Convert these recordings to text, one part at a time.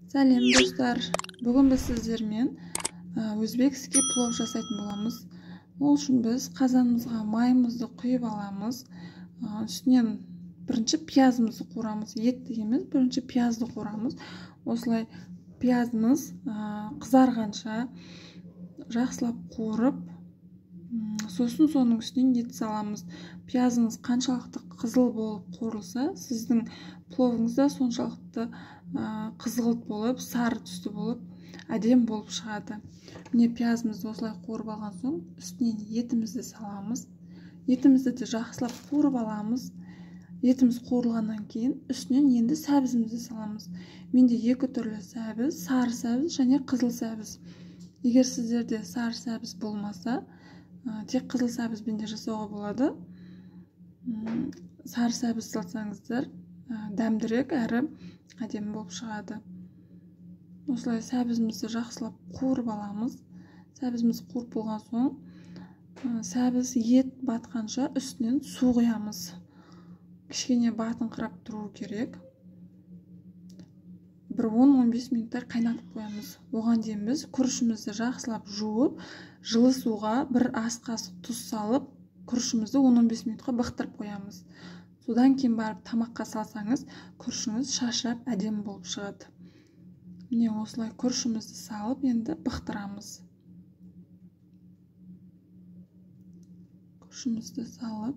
Сәлем достар. Бүгін біз сіздермен өзбекский плов жасайтын боламыз. Ол үшін біз қазанымызға майымызды құйып аламыз. Үстінен бірінші пиязымызды қуырамыз. Етті емес, бірінші пиязды қуырамыз. Осылай пиязымыз қызарғанша жақсылап қуырып, сосын соның үстінен ет саламыз. Пиязыңыз қаншалықты қызыл болып қуырылса, сіздің пловыңыз да соншалықты қызғылт болып, сары түсті болып, әдем болып шығады. Міне пиязымызды осылай қуырып алған соң, үстінен етімізді саламыз. Етімізді де жақсылап қуырып аламыз. Етіміз қуырылғаннан кейін үстінен енді сәбізімізді саламыз. Менде екі түрлі сәбіз, сары сәбіз және қызыл сәбіз. Егер сіздерде сары сәбіз болмаса, тек қызыл сәбізбен де жасауға болады. Сары сәбіз салсаңыздар, дәмдірек әрі әдемі болып шығады. Осылай сәбізімізді жақсылап қуырып аламыз. Сәбізіміз қуырып болған соң, сәбіз ет батқанша үстінен су құямыз. Кішкене батыңқырап тұру керек. Бір 10-15 минуттар қайнатып қоямыз. Оған дейін біз күрішімізді жақсылап жуып, жылы суға бір ас қасық тұз салып, күрішімізді 10-15 минутқа бұқтырып қоямыз. Содан кейін барып тамаққа салсаңыз, күрішіңіз шашырап әдемі болып шығады. Міне осылай күрішімізді салып, енді бұқтырамыз. Күрішімізді салып,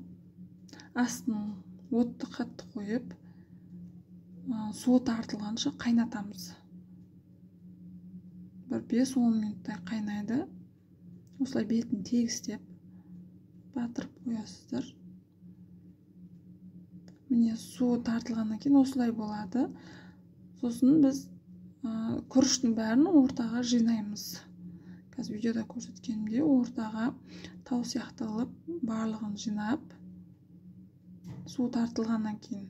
астын отты қатты қойып, суы тартылғанша қайнатамыз. Бір 5-10 минуттай қайнайды. Осылай бетін тегістеп батырып қоясыздар. Міне су тартылғаннан кейін осылай болады. Сосын біз күріштің бәрін ортаға жинаймыз. Қазір видеода көрсеткенімде ортаға тау сияқталып, барлығын жинап, су тартылғаннан кейін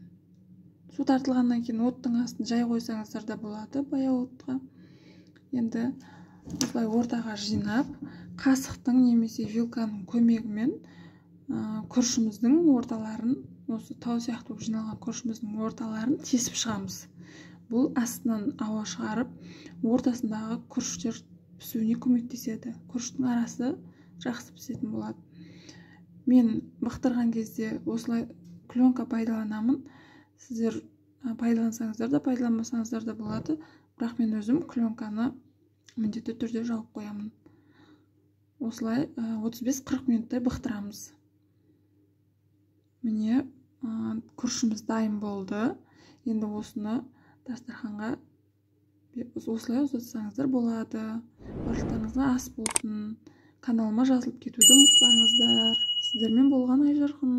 оттың астын жай қойсаңыздар да болады, баяу отқа. Енді осылай ортаға жинап, қасықтың немесе вилканың көмегімен күрішіміздің орталарын, осы тау сияқты жиналған күрішіміздің орталарын тесіп шығамыз. Бұл астынан ауа шығарып, ортасындағы күріштер пісуіне көмектеседі. Күріштің арасы жақсы пісетін болады. Мен бұқтырған кезде осылай пленка пайдаланамын. Сіздер пайдалансаңыздар да, пайдаланбасаңыздар да болады. Бірақ мен өзім пленканы міндетті түрде жауып қоямын. Осылай 35-40 минуттай бұқтырамыз. Міне күрішіміз дайын болды. Енді осыны дастарханға осылай ұзатсаңыздар болады. Барлықтарыңызға ас болсын. Каналыма жазылып кетуді ұмытпаңыздар. Сіздермен болған Айжарқын.